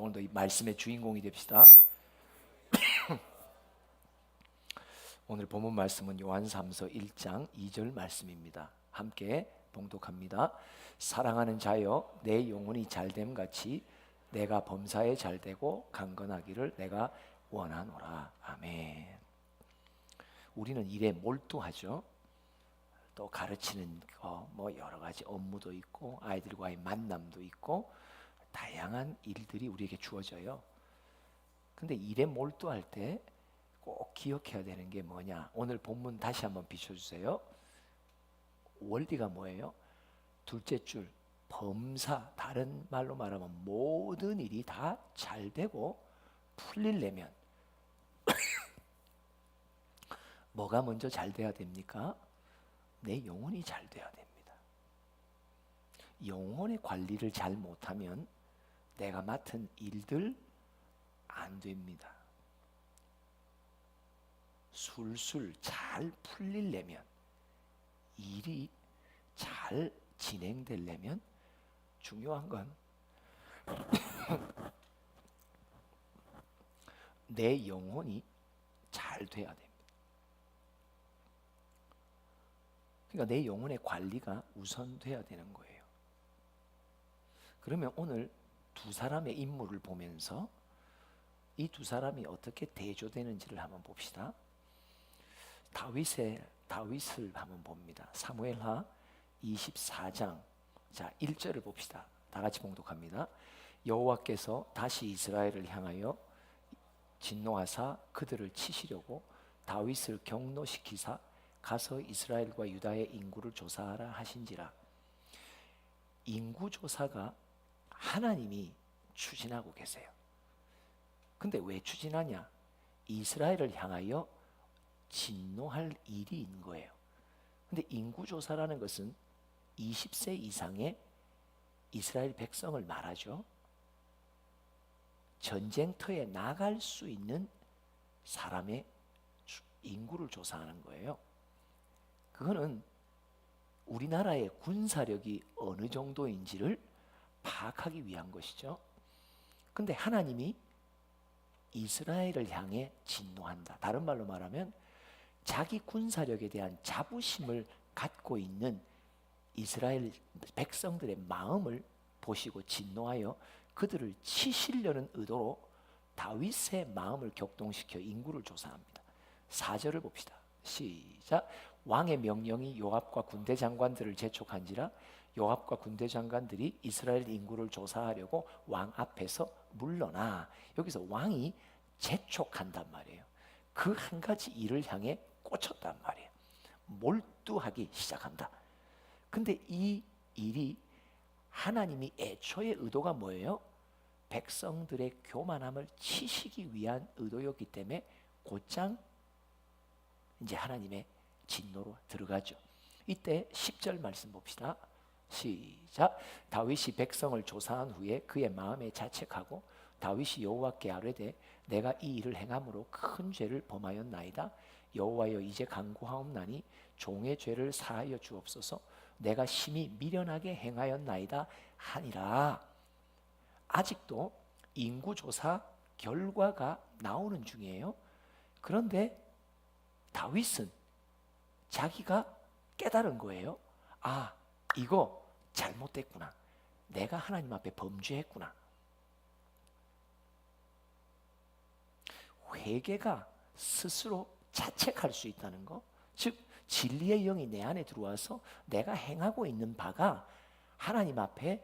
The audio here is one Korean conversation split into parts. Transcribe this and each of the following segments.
오늘도 이 말씀의 주인공이 됩시다. 오늘 본문 말씀은 요한삼서 1장 2절 말씀입니다. 함께 봉독합니다. 사랑하는 자여, 내 영혼이 잘됨 같이 내가 범사에 잘되고 강건하기를 내가 원하노라. 아멘. 우리는 일에 몰두하죠. 또 가르치는 뭐 여러 가지 업무도 있고 아이들과의 만남도 있고 다양한 일들이 우리에게 주어져요. 근데 일에 몰두할 때 꼭 기억해야 되는 게 뭐냐? 오늘 본문 다시 한번 비춰주세요. 원리가 뭐예요? 둘째 줄 범사, 다른 말로 말하면 모든 일이 다 잘 되고 풀리려면 뭐가 먼저 잘 돼야 됩니까? 내 영혼이 잘 돼야 됩니다. 영혼의 관리를 잘 못하면 내가 맡은 일들 안 됩니다. 술술 잘 풀리려면, 일이 잘 진행되려면 중요한 건 내 영혼이 잘 돼야 됩니다. 그러니까 내 영혼의 관리가 우선돼야 되는 거예요. 그러면 오늘 두 사람의 인물을 보면서 이 두 사람이 어떻게 대조되는지를 한번 봅시다. 다윗을 한번 봅니다. 사무엘하 24장 자 1절을 봅시다. 다 같이 봉독합니다. 여호와께서 다시 이스라엘을 향하여 진노하사 그들을 치시려고 다윗을 경노시키사 가서 이스라엘과 유다의 인구를 조사하라 하신지라. 인구 조사가 하나님이 추진하고 계세요. 근데 왜 추진하냐? 이스라엘을 향하여 진노할 일이 있는 거예요. 근데 인구 조사라는 것은 20세 이상의 이스라엘 백성을 말하죠. 전쟁터에 나갈 수 있는 사람의 인구를 조사하는 거예요. 그거는 우리나라의 군사력이 어느 정도인지를 파악하기 위한 것이죠. 근데 하나님이 이스라엘을 향해 진노한다. 다른 말로 말하면 자기 군사력에 대한 자부심을 갖고 있는 이스라엘 백성들의 마음을 보시고 진노하여 그들을 치시려는 의도로 다윗의 마음을 격동시켜 인구를 조사합니다. 4절을 봅시다. 시작. 왕의 명령이 요압과 군대 장관들을 재촉한지라 요압과 군대 장관들이 이스라엘 인구를 조사하려고 왕 앞에서 물러나. 여기서 왕이 재촉한단 말이에요. 그 한 가지 일을 향해 꽂혔단 말이에요. 몰두하기 시작한다. 근데 이 일이 하나님이 애초의 의도가 뭐예요? 백성들의 교만함을 치시기 위한 의도였기 때문에 곧장 이제 하나님의 진노로 들어가죠. 이때 10절 말씀 봅시다. 시작. 다윗이 백성을 조사한 후에 그의 마음에 자책하고 다윗이 여호와께 아뢰되 내가 이 일을 행함으로 큰 죄를 범하였나이다. 여호와여 이제 간구하옵나니 종의 죄를 사하여 주옵소서. 내가 심히 미련하게 행하였나이다 하니라. 아직도 인구조사 결과가 나오는 중이에요. 그런데 다윗은 자기가 깨달은 거예요. 아, 이거 잘못됐구나. 내가 하나님 앞에 범죄했구나. 회개가 스스로 자책할 수 있다는 거, 즉 진리의 영이 내 안에 들어와서 내가 행하고 있는 바가 하나님 앞에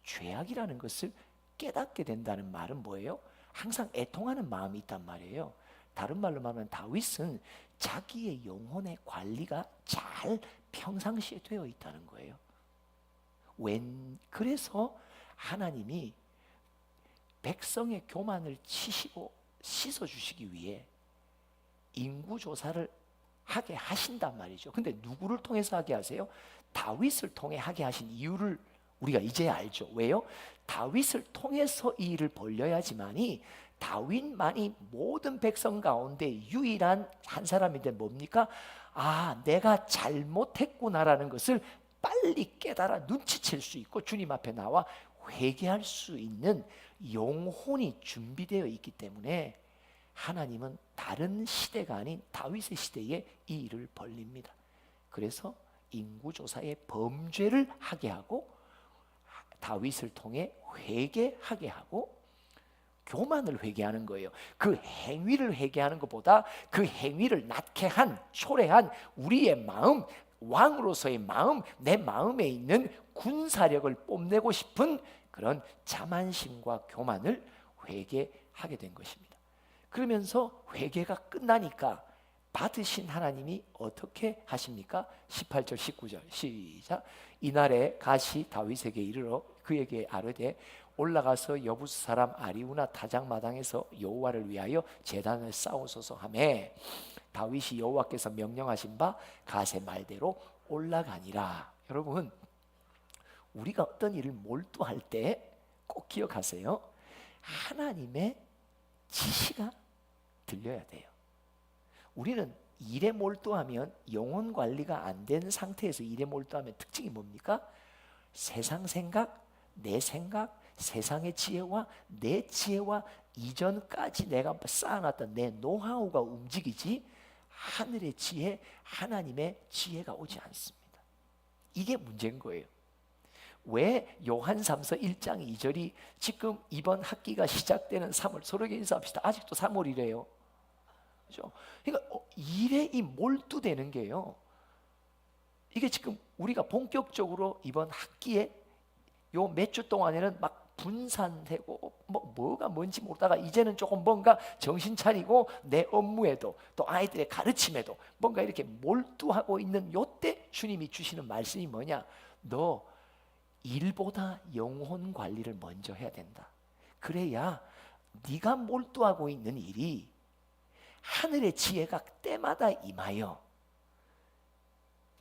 죄악이라는 것을 깨닫게 된다는 말은 뭐예요? 항상 애통하는 마음이 있단 말이에요. 다른 말로 말하면 다윗은 자기의 영혼의 관리가 잘 평상시에 되어 있다는 거예요. 그래서 하나님이 백성의 교만을 치시고 씻어주시기 위해 인구조사를 하게 하신단 말이죠. 근데 누구를 통해서 하게 하세요? 다윗을 통해 하게 하신 이유를 우리가 이제 알죠. 왜요? 다윗을 통해서 이 일을 벌려야지만이 다윗만이 모든 백성 가운데 유일한 한 사람인데 뭡니까? 아, 내가 잘못했구나라는 것을 빨리 깨달아 눈치챌 수 있고 주님 앞에 나와 회개할 수 있는 영혼이 준비되어 있기 때문에 하나님은 다른 시대가 아닌 다윗의 시대에 이 일을 벌립니다. 그래서 인구조사의 범죄를 하게 하고 다윗을 통해 회개하게 하고 교만을 회개하는 거예요. 그 행위를 회개하는 것보다 그 행위를 낳게 한, 초래한 우리의 마음, 왕으로서의 마음, 내 마음에 있는 군사력을 뽐내고 싶은 그런 자만심과 교만을 회개하게 된 것입니다. 그러면서 회개가 끝나니까 받으신 하나님이 어떻게 하십니까? 18절 19절 시작. 이날에 가시 다윗에게 이르러 그에게 아뢰되 올라가서 여부스 사람 아리우나 타작마당에서 여호와를 위하여 제단을 쌓으소서 하매 다윗이 여호와께서 명령하신 바 가세 말대로 올라가니라. 여러분, 우리가 어떤 일을 몰두할 때 꼭 기억하세요. 하나님의 지시가 들려야 돼요. 우리는 일에 몰두하면 영혼 관리가 안 된 상태에서 일에 몰두하면 특징이 뭡니까? 세상 생각, 내 생각, 세상의 지혜와 내 지혜와 이전까지 내가 쌓아놨던 내 노하우가 움직이지 하늘의 지혜, 하나님의 지혜가 오지 않습니다. 이게 문제인 거예요. 왜 요한삼서 1장 2절이 지금 이번 학기가 시작되는 3월, 서로에게 인사합시다. 아직도 3월이래요. 그렇죠? 그러니까 일에 이 몰두되는 게요. 이게 지금 우리가 본격적으로 이번 학기에 요 몇 주 동안에는 막 분산되고 뭐가 뭔지 모르다가 이제는 조금 뭔가 정신 차리고 내 업무에도 또 아이들의 가르침에도 뭔가 이렇게 몰두하고 있는 요때 주님이 주시는 말씀이 뭐냐? 너 일보다 영혼 관리를 먼저 해야 된다. 그래야 네가 몰두하고 있는 일이 하늘의 지혜가 때마다 임하여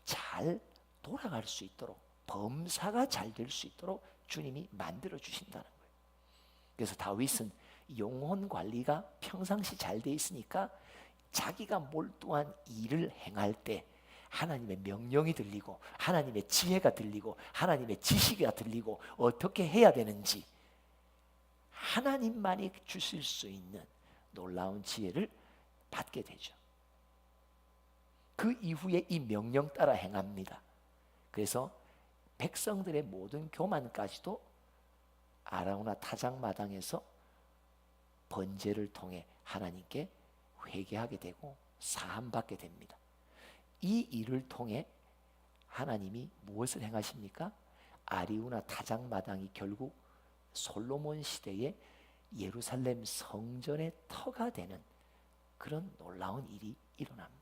잘 돌아갈 수 있도록, 범사가 잘 될 수 있도록 주님이 만들어 주신다는 거예요. 그래서 다윗은 영혼 관리가 평상시 잘 돼 있으니까 자기가 몰두한 일을 행할 때 하나님의 명령이 들리고 하나님의 지혜가 들리고 하나님의 지시가 들리고 어떻게 해야 되는지 하나님만이 주실 수 있는 놀라운 지혜를 받게 되죠. 그 이후에 이 명령 따라 행합니다. 그래서 백성들의 모든 교만까지도 아라우나 타작마당에서 번제를 통해 하나님께 회개하게 되고 사함받게 됩니다. 이 일을 통해 하나님이 무엇을 행하십니까? 아리우나 타작마당이 결국 솔로몬 시대에 예루살렘 성전의 터가 되는 그런 놀라운 일이 일어납니다.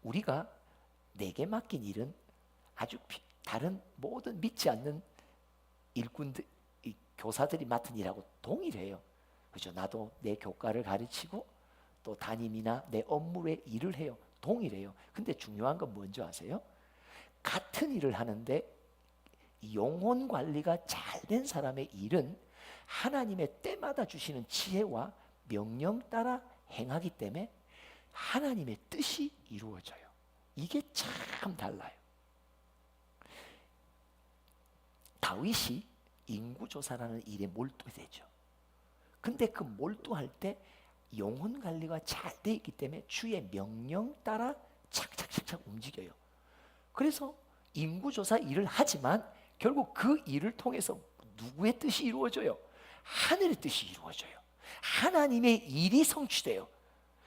우리가 내게 맡긴 일은 아주 다른 모든 믿지 않는 일꾼들, 교사들이 맡은 일하고 동일해요. 그렇죠? 나도 내 교과를 가르치고 또 담임이나 내 업무에 일을 해요. 동일해요. 근데 중요한 건 뭔지 아세요? 같은 일을 하는데 영혼 관리가 잘 된 사람의 일은 하나님의 때마다 주시는 지혜와 명령 따라 행하기 때문에 하나님의 뜻이 이루어져요. 이게 참 달라요. 다윗이 인구조사라는 일에 몰두되죠. 근데 그 몰두할 때 영혼 관리가 잘 돼 있기 때문에 주의 명령 따라 착착착착 움직여요. 그래서 인구조사 일을 하지만 결국 그 일을 통해서 누구의 뜻이 이루어져요? 하늘의 뜻이 이루어져요. 하나님의 일이 성취돼요.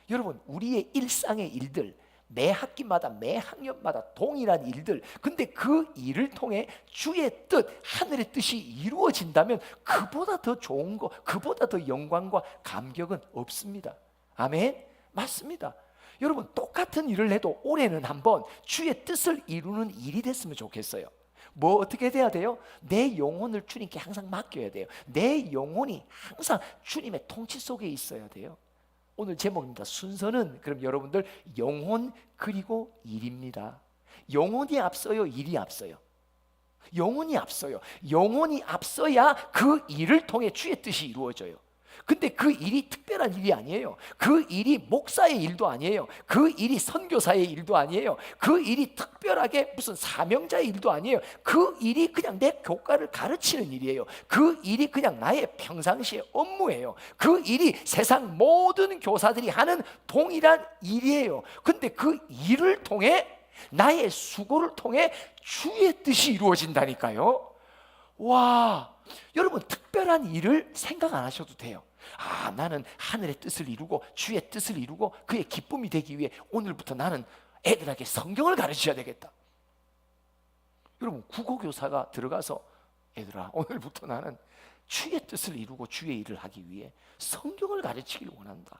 여러분, 우리의 일상의 일들, 매 학기마다 매 학년마다 동일한 일들, 근데 그 일을 통해 주의 뜻, 하늘의 뜻이 이루어진다면 그보다 더 좋은 거, 그보다 더 영광과 감격은 없습니다. 아멘? 맞습니다. 여러분, 똑같은 일을 해도 올해는 한번 주의 뜻을 이루는 일이 됐으면 좋겠어요. 뭐 어떻게 돼야 돼요? 내 영혼을 주님께 항상 맡겨야 돼요. 내 영혼이 항상 주님의 통치 속에 있어야 돼요. 오늘 제목입니다. 순서는 그럼 여러분들 영혼 그리고 일입니다. 영혼이 앞서요, 일이 앞서요? 영혼이 앞서요. 영혼이 앞서야 그 일을 통해 주의 뜻이 이루어져요. 근데 그 일이 특별한 일이 아니에요. 그 일이 목사의 일도 아니에요. 그 일이 선교사의 일도 아니에요. 그 일이 특별하게 무슨 사명자의 일도 아니에요. 그 일이 그냥 내 교과를 가르치는 일이에요. 그 일이 그냥 나의 평상시의 업무예요. 그 일이 세상 모든 교사들이 하는 동일한 일이에요. 근데 그 일을 통해, 나의 수고를 통해 주의 뜻이 이루어진다니까요. 와, 여러분 특별한 일을 생각 안 하셔도 돼요. 아, 나는 하늘의 뜻을 이루고 주의 뜻을 이루고 그의 기쁨이 되기 위해 오늘부터 나는 애들에게 성경을 가르쳐야 되겠다. 여러분 국어교사가 들어가서 애들아, 오늘부터 나는 주의 뜻을 이루고 주의 일을 하기 위해 성경을 가르치기를 원한다.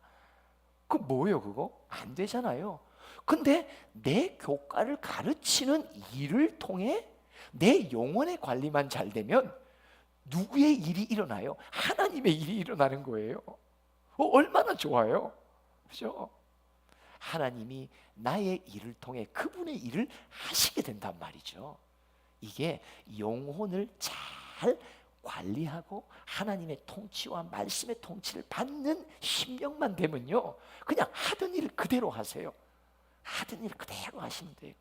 그 뭐예요 그거? 안 되잖아요. 근데 내 교과를 가르치는 일을 통해 내 영혼의 관리만 잘 되면 누구의 일이 일어나요? 하나님의 일이 일어나는 거예요. 얼마나 좋아요, 그렇죠? 하나님이 나의 일을 통해 그분의 일을 하시게 된단 말이죠. 이게 영혼을 잘 관리하고 하나님의 통치와 말씀의 통치를 받는 심령만 되면요, 그냥 하던 일 그대로 하세요. 하던 일 그대로 하시면 돼요.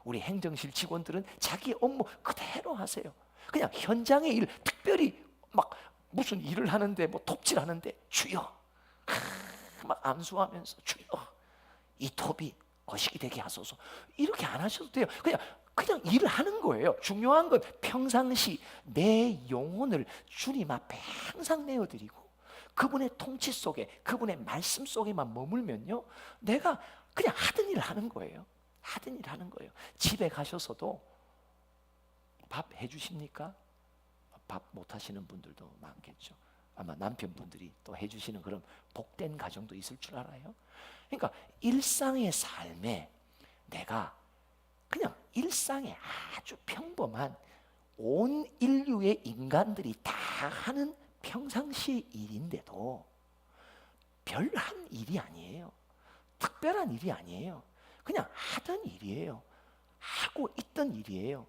우리 행정실 직원들은 자기 업무 그대로 하세요. 그냥 현장의 일, 특별히 막 무슨 일을 하는데 뭐 톱질하는데 주여 막 암수하면서 주여 이 톱이 거시기 되게 하소서, 이렇게 안 하셔도 돼요. 그냥 일을 하는 거예요. 중요한 건 평상시 내 영혼을 주님 앞에 항상 내어드리고 그분의 통치 속에, 그분의 말씀 속에만 머물면요, 내가 그냥 하던 일을 하는 거예요. 하던 일을 하는 거예요. 집에 가셔서도 밥 해주십니까? 밥 못 하시는 분들도 많겠죠. 아마 남편분들이 또 해주시는 그런 복된 가정도 있을 줄 알아요. 그러니까 일상의 삶에 내가 그냥 일상에 아주 평범한 온 인류의 인간들이 다 하는 평상시의 일인데도 별한 일이 아니에요. 특별한 일이 아니에요. 그냥 하던 일이에요. 하고 있던 일이에요.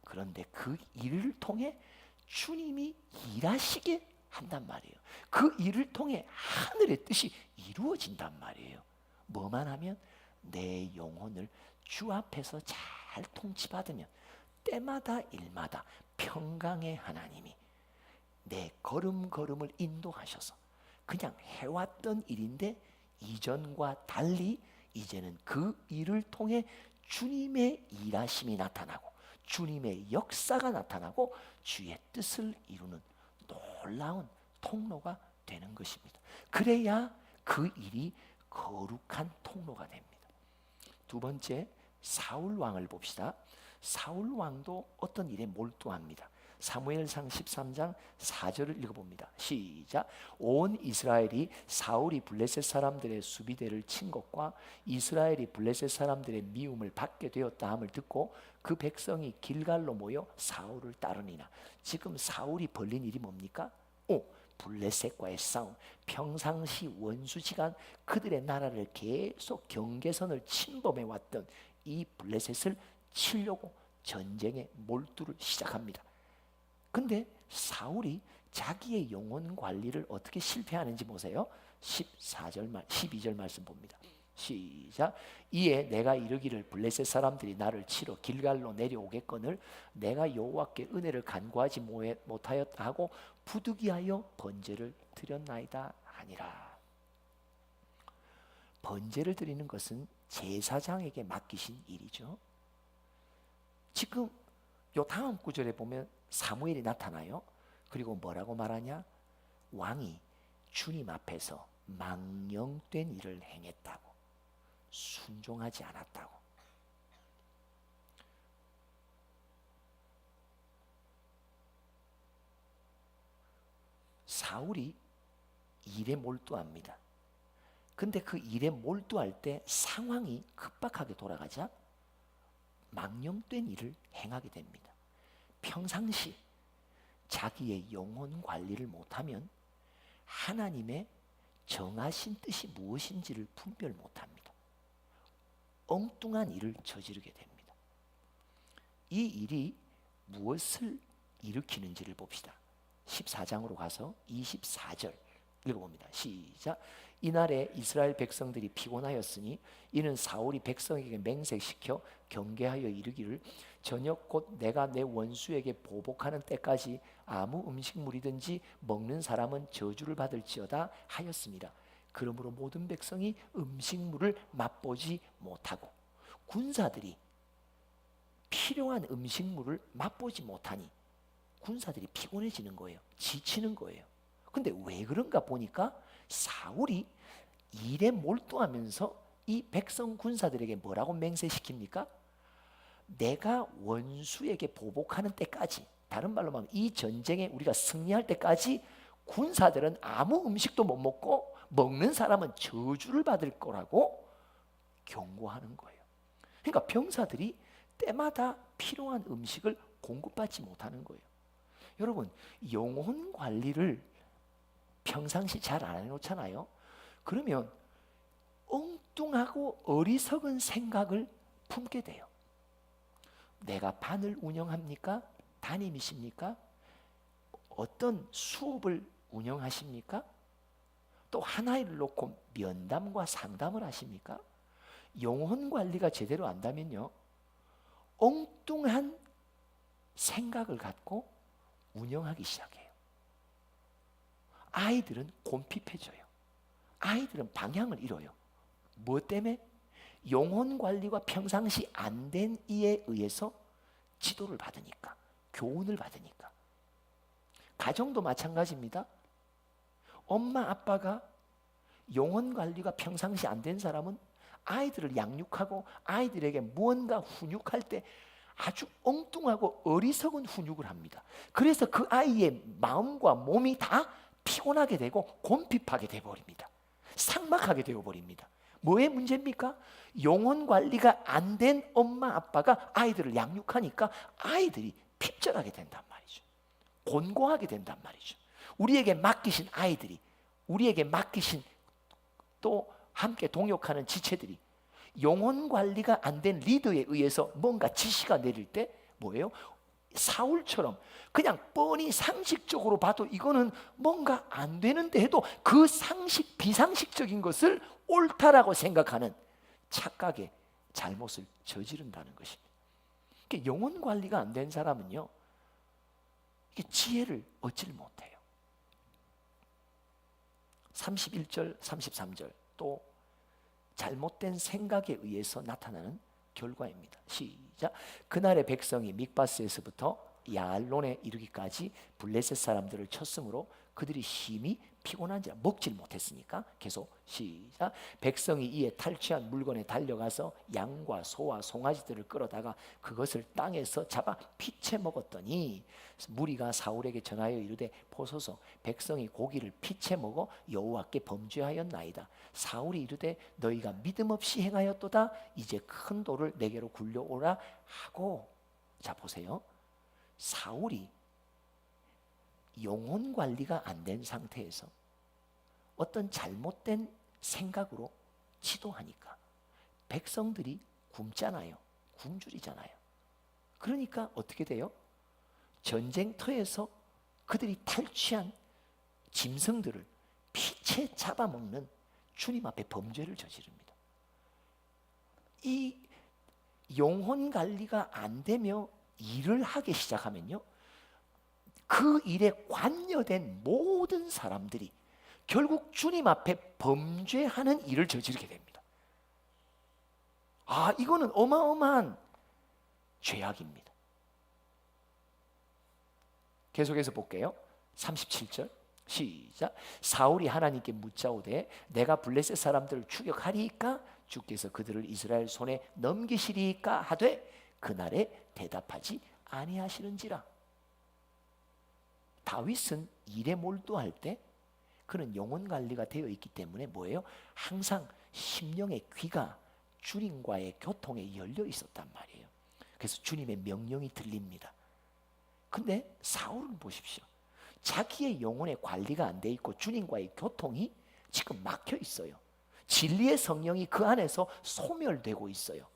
그런데 그 일을 통해 주님이 일하시게 한단 말이에요. 그 일을 통해 하늘의 뜻이 이루어진단 말이에요. 뭐만 하면 내 영혼을 주 앞에서 잘 통치받으면 때마다 일마다 평강의 하나님이 내 걸음걸음을 인도하셔서 그냥 해왔던 일인데 이전과 달리 이제는 그 일을 통해 주님의 일하심이 나타나고 주님의 역사가 나타나고 주의 뜻을 이루는 놀라운 통로가 되는 것입니다. 그래야 그 일이 거룩한 통로가 됩니다. 두 번째, 사울 왕을 봅시다. 사울 왕도 어떤 일에 몰두합니다. 사무엘상 13장 4절을 읽어봅니다. 시작. 온 이스라엘이 사울이 블레셋 사람들의 수비대를 친 것과 이스라엘이 블레셋 사람들의 미움을 받게 되었다 함을 듣고 그 백성이 길갈로 모여 사울을 따르니라. 지금 사울이 벌린 일이 뭡니까? 블레셋과의 싸움. 평상시 원수지간 그들의 나라를 계속 경계선을 침범해 왔던 이 블레셋을 치려고 전쟁에 몰두를 시작합니다. 근데 사울이 자기의 영혼 관리를 어떻게 실패하는지 보세요. 12절 말씀 봅니다. 시작. 이에 내가 이르기를 블레셋 사람들이 나를 치러 길갈로 내려오겠거늘 내가 여호와께 은혜를 간구하지 못하였다 하고 부득이하여 번제를 드렸나이다 하니라. 번제를 드리는 것은 제사장에게 맡기신 일이죠. 지금 요 다음 구절에 보면 사무엘이 나타나요. 그리고 뭐라고 말하냐? 왕이 주님 앞에서 망령된 일을 행했다고, 순종하지 않았다고. 사울이 일에 몰두합니다. 근데 그 일에 몰두할 때 상황이 급박하게 돌아가자 망령된 일을 행하게 됩니다. 평상시 자기의 영혼 관리를 못하면 하나님의 정하신 뜻이 무엇인지를 분별 못합니다. 엉뚱한 일을 저지르게 됩니다. 이 일이 무엇을 일으키는지를 봅시다. 14장으로 가서 24절 읽어봅니다. 시작. 이날에 이스라엘 백성들이 피곤하였으니 이는 사울이 백성에게 맹세시켜 경계하여 이르기를 저녁 곧 내가 내 원수에게 보복하는 때까지 아무 음식물이든지 먹는 사람은 저주를 받을지어다 하였습니다. 그러므로 모든 백성이 음식물을 맛보지 못하고, 군사들이 필요한 음식물을 맛보지 못하니 군사들이 피곤해지는 거예요. 지치는 거예요. 근데 왜 그런가 보니까 사울이 일에 몰두하면서 이 백성 군사들에게 뭐라고 맹세시킵니까? 내가 원수에게 보복하는 때까지, 다른 말로 말하면 이 전쟁에 우리가 승리할 때까지 군사들은 아무 음식도 못 먹고 먹는 사람은 저주를 받을 거라고 경고하는 거예요. 그러니까 병사들이 때마다 필요한 음식을 공급받지 못하는 거예요. 여러분, 영혼 관리를 평상시 잘 안 해놓잖아요. 그러면 엉뚱하고 어리석은 생각을 품게 돼요. 내가 반을 운영합니까? 담임이십니까? 어떤 수업을 운영하십니까? 또 하나를 놓고 면담과 상담을 하십니까? 영혼 관리가 제대로 안다면요, 엉뚱한 생각을 갖고 운영하기 시작해요. 아이들은 곤핍해져요. 아이들은 방향을 잃어요. 뭐 때문에? 영혼 관리가 평상시 안 된 이에 의해서 지도를 받으니까, 교훈을 받으니까. 가정도 마찬가지입니다. 엄마 아빠가 영혼 관리가 평상시 안 된 사람은 아이들을 양육하고 아이들에게 무언가 훈육할 때 아주 엉뚱하고 어리석은 훈육을 합니다. 그래서 그 아이의 마음과 몸이 다 피곤하게 되고 곤핍하게 되어버립니다. 삭막하게 되어버립니다. 뭐의 문제입니까? 영혼 관리가 안 된 엄마 아빠가 아이들을 양육하니까 아이들이 핍절하게 된단 말이죠. 곤고하게 된단 말이죠. 우리에게 맡기신 아이들이, 우리에게 맡기신 또 함께 동역하는 지체들이 영혼 관리가 안 된 리더에 의해서 뭔가 지시가 내릴 때 뭐예요? 사울처럼 그냥 뻔히 상식적으로 봐도 이거는 뭔가 안 되는데 해도 그 상식, 비상식적인 것을 옳다라고 생각하는 착각의 잘못을 저지른다는 것입니다. 그러니까 영혼 관리가 안 된 사람은요, 이게 지혜를 얻지를 못해요. 31절, 33절 또 잘못된 생각에 의해서 나타나는 결과입니다. 시작. 그날의 백성이 mik바스에서부터 야알론에 이르기까지 블레셋 사람들을 쳤으므로 그들이 심히 피곤한지라 먹질 못했으니까. 계속 시작. 백성이 이에 탈취한 물건에 달려가서 양과 소와 송아지들을 끌어다가 그것을 땅에서 잡아 피채 먹었더니 무리가 사울에게 전하여 이르되 보소서 백성이 고기를 피채 먹어 여호와께 범죄하였나이다. 사울이 이르되 너희가 믿음 없이 행하였도다. 이제 큰 돌을 내게로 굴려오라 하고. 자 보세요. 사울이 영혼 관리가 안 된 상태에서 어떤 잘못된 생각으로 지도하니까 백성들이 굶잖아요. 굶주리잖아요. 그러니까 어떻게 돼요? 전쟁터에서 그들이 탈취한 짐승들을 피채 잡아먹는 주님 앞에 범죄를 저지릅니다. 이 영혼 관리가 안 되며 일을 하기 시작하면요, 그 일에 관여된 모든 사람들이 결국 주님 앞에 범죄하는 일을 저지르게 됩니다. 아, 이거는 어마어마한 죄악입니다. 계속해서 볼게요. 37절 시작. 사울이 하나님께 묻자오되 내가 블레셋 사람들을 추격하리이까? 주께서 그들을 이스라엘 손에 넘기시리이까? 하되 그날에 대답하지 아니하시는지라. 다윗은 일에 몰두할 때 그는 영혼 관리가 되어 있기 때문에 뭐예요? 항상 심령의 귀가 주님과의 교통에 열려 있었단 말이에요. 그래서 주님의 명령이 들립니다. 근데 사울은 보십시오. 자기의 영혼의 관리가 안 돼 있고 주님과의 교통이 지금 막혀 있어요. 진리의 성령이 그 안에서 소멸되고 있어요.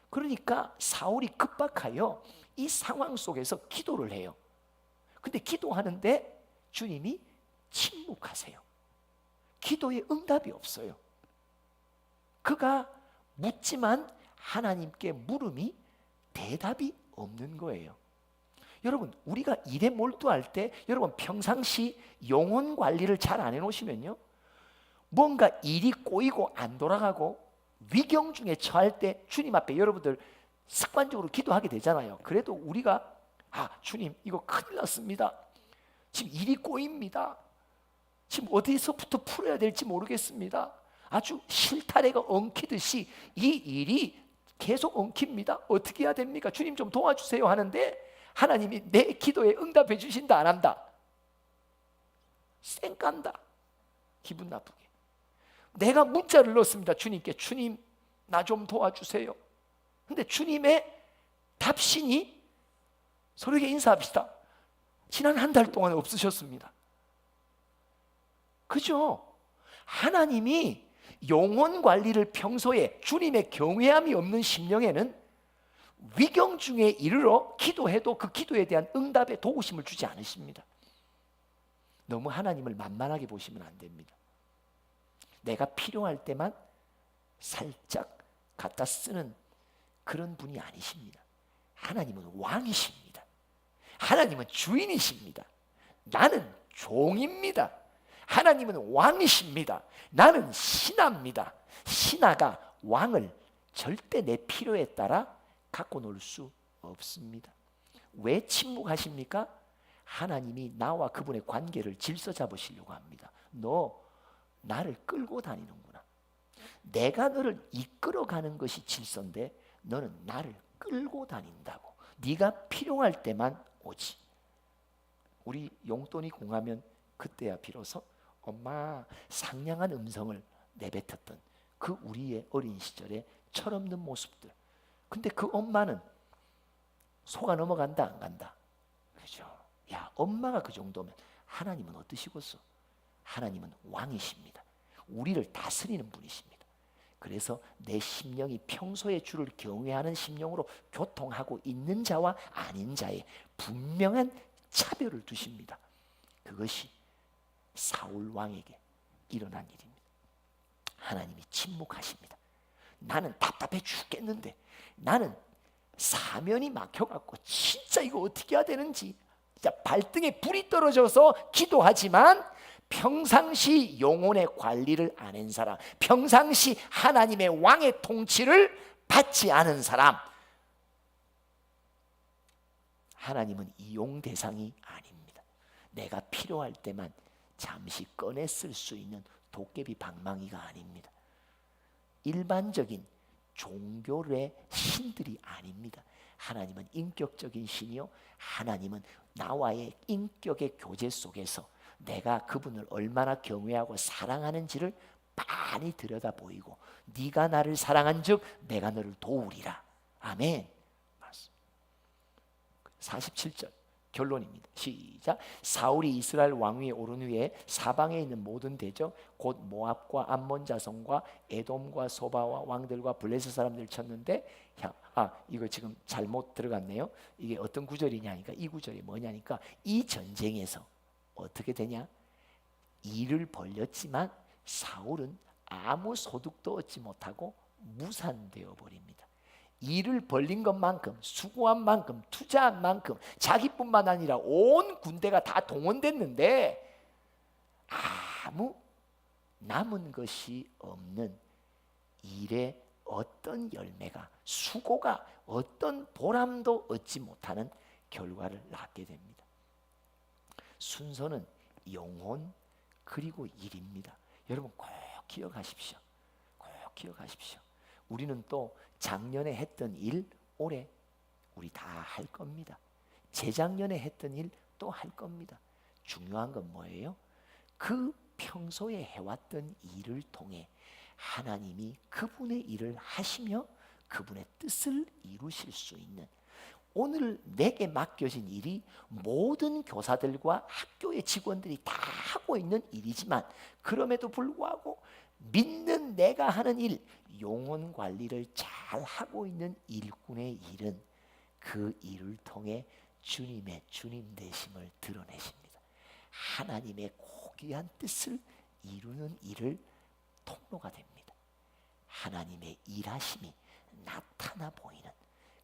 그러니까 사울이 급박하여 이 상황 속에서 기도를 해요. 근데 기도하는데 주님이 침묵하세요. 기도에 응답이 없어요. 그가 묻지만 하나님께 물음이 대답이 없는 거예요. 여러분, 우리가 일에 몰두할 때 여러분 평상시 영혼 관리를 잘 안 해놓으시면요, 뭔가 일이 꼬이고 안 돌아가고 위경 중에 처할 때 주님 앞에 여러분들 습관적으로 기도하게 되잖아요. 그래도 우리가 주님 이거 큰일 났습니다. 지금 일이 꼬입니다. 지금 어디서부터 풀어야 될지 모르겠습니다. 아주 실타래가 엉키듯이 이 일이 계속 엉킵니다. 어떻게 해야 됩니까? 주님 좀 도와주세요 하는데 하나님이 내 기도에 응답해 주신다 안 한다? 쌩깐다. 기분 나쁘게. 내가 문자를 넣었습니다. 주님께. 주님 나 좀 도와주세요. 근데 주님의 답신이 서로에게 인사합시다. 지난 한 달 동안 없으셨습니다. 그죠? 하나님이 영혼 관리를 평소에 주님의 경외함이 없는 심령에는 위경 중에 이르러 기도해도 그 기도에 대한 응답에 도우심을 주지 않으십니다. 너무 하나님을 만만하게 보시면 안 됩니다. 내가 필요할 때만 살짝 갖다 쓰는 그런 분이 아니십니다. 하나님은 왕이십니다. 하나님은 주인이십니다. 나는 종입니다. 하나님은 왕이십니다. 나는 신하입니다. 신하가 왕을 절대 내 필요에 따라 갖고 놀 수 없습니다. 왜 침묵하십니까? 하나님이 나와 그분의 관계를 질서 잡으시려고 합니다. 너 나를 끌고 다니는구나. 내가 너를 이끌어가는 것이 질서인데 너는 나를 끌고 다닌다고. 네가 필요할 때만 오지. 우리 용돈이 공하면 그때야 비로소 엄마 상냥한 음성을 내뱉었던 그 우리의 어린 시절의 철없는 모습들. 근데 그 엄마는 속아 넘어간다 안 간다? 그죠? 야, 엄마가 그 정도면 하나님은 어떠시겠어? 하나님은 왕이십니다. 우리를 다스리는 분이십니다. 그래서 내 심령이 평소에 주를 경외하는 심령으로 교통하고 있는 자와 아닌 자의 분명한 차별을 두십니다. 그것이 사울 왕에게 일어난 일입니다. 하나님이 침묵하십니다. 나는 답답해 죽겠는데, 나는 사면이 막혀갖고 진짜 이거 어떻게 해야 되는지 진짜 발등에 불이 떨어져서 기도하지만 평상시 영혼의 관리를 안 한 사람, 평상시 하나님의 왕의 통치를 받지 않은 사람, 하나님은 이용 대상이 아닙니다. 내가 필요할 때만 잠시 꺼내 쓸 수 있는 도깨비 방망이가 아닙니다. 일반적인 종교의 신들이 아닙니다. 하나님은 인격적인 신이요, 하나님은 나와의 인격의 교제 속에서 내가 그분을 얼마나 경외하고 사랑하는지를 많이 들여다 보이고, 네가 나를 사랑한즉 내가 너를 도우리라. 아멘. 47절 결론입니다. 시작. 사울이 이스라엘 왕위에 오른 후에 사방에 있는 모든 대적 곧 모압과 암몬 자손과 에돔과 소바와 왕들과 블레셋 사람들을 쳤는데, 이거 지금 잘못 들어갔네요. 이게 어떤 구절이냐니까, 이 구절이 뭐냐니까, 이 전쟁에서 어떻게 되냐? 일을 벌렸지만 사울은 아무 소득도 얻지 못하고 무산되어 버립니다. 일을 벌린 것만큼, 수고한 만큼, 투자한 만큼 자기뿐만 아니라 온 군대가 다 동원됐는데 아무 남은 것이 없는 일의 어떤 열매가, 수고가 어떤 보람도 얻지 못하는 결과를 낳게 됩니다. 순서는 영혼 그리고 일입니다. 여러분 꼭 기억하십시오. 꼭 기억하십시오. 우리는 또 작년에 했던 일 올해 우리 다 할 겁니다. 재작년에 했던 일 또 할 겁니다. 중요한 건 뭐예요? 그 평소에 해왔던 일을 통해 하나님이 그분의 일을 하시며 그분의 뜻을 이루실 수 있는, 오늘 내게 맡겨진 일이 모든 교사들과 학교의 직원들이 다 하고 있는 일이지만 그럼에도 불구하고 믿는 내가 하는 일, 영혼 관리를 잘 하고 있는 일꾼의 일은 그 일을 통해 주님의 주님 되심을 드러내십니다. 하나님의 고귀한 뜻을 이루는 일을 통로가 됩니다. 하나님의 일하심이 나타나 보이는.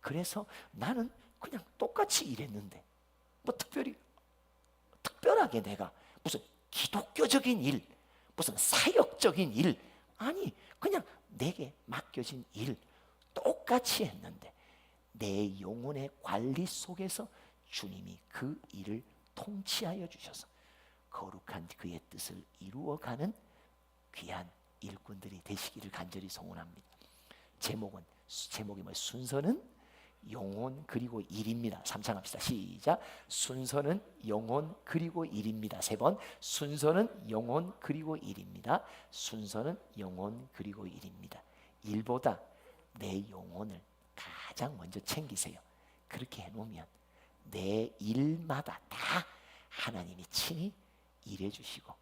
그래서 나는 그냥 똑같이 일했는데 뭐 특별하게 내가 무슨 기독교적인 일, 무슨 사역적인 일, 아니 그냥 내게 맡겨진 일 똑같이 했는데 내 영혼의 관리 속에서 주님이 그 일을 통치하여 주셔서 거룩한 그의 뜻을 이루어가는 귀한 일꾼들이 되시기를 간절히 소원합니다. 제목이 뭐 순서는 영혼 그리고 일입니다. 3창 합시다. 시작. 순서는 영혼 그리고 일입니다. 3번. 순서는 영혼 그리고 일입니다. 순서는 영혼 그리고 일입니다. 일보다 내 영혼을 가장 먼저 챙기세요. 그렇게 해놓으면 내 일마다 다 하나님이 친히 일해 주시고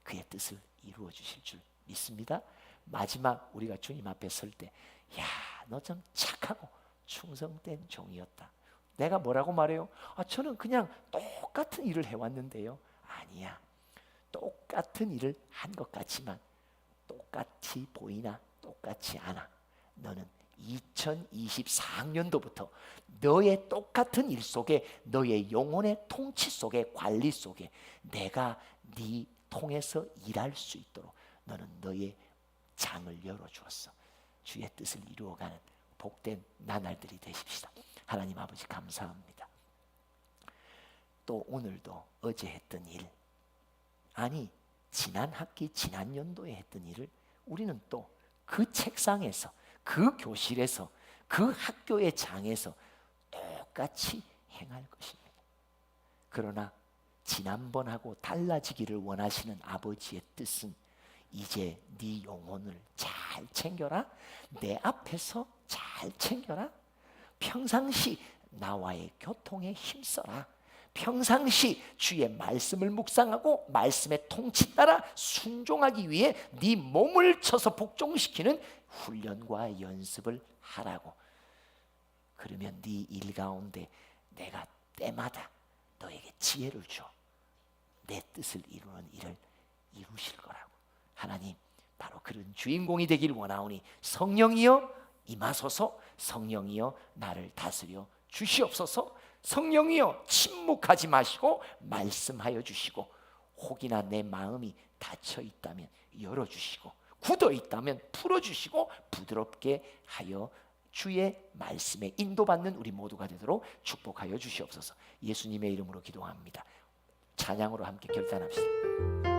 그의 뜻을 이루어 주실 줄 믿습니다. 마지막 우리가 주님 앞에 설 때, 야, 너 좀 착하고 충성된 종이었다. 내가 뭐라고 말해요? 저는 그냥 똑같은 일을 해왔는데요. 아니야. 똑같은 일을 한 것 같지만 똑같이 보이나 똑같지 않아. 너는 2024학년도부터 너의 똑같은 일 속에, 너의 영혼의 통치 속에, 관리 속에 내가 네 통해서 일할 수 있도록 너는 너의 장을 열어주었어. 주의 뜻을 이루어가는 복된 나날들이 되십시다. 하나님 아버지 감사합니다. 또 오늘도 어제 했던 일, 아니 지난 학기 지난 연도에 했던 일을 우리는 또 그 책상에서, 그 교실에서, 그 학교의 장에서 똑같이 행할 것입니다. 그러나 지난번하고 달라지기를 원하시는 아버지의 뜻은 이제 네 영혼을 잘 챙겨라. 내 앞에서 잘 챙겨라. 평상시 나와의 교통에 힘써라. 평상시 주의 말씀을 묵상하고 말씀의 통치 따라 순종하기 위해 네 몸을 쳐서 복종시키는 훈련과 연습을 하라고. 그러면 네 일 가운데 내가 때마다 너에게 지혜를 줘. 내 뜻을 이루는 일을 이루실 거라고. 하나님, 바로 그런 주인공이 되길 원하오니 성령이여 임하소서. 성령이여 나를 다스려 주시옵소서. 성령이여 침묵하지 마시고 말씀하여 주시고, 혹이나 내 마음이 닫혀 있다면 열어주시고, 굳어 있다면 풀어주시고, 부드럽게 하여 주의 말씀에 인도받는 우리 모두가 되도록 축복하여 주시옵소서. 예수님의 이름으로 기도합니다. 찬양으로 함께 결단합시다.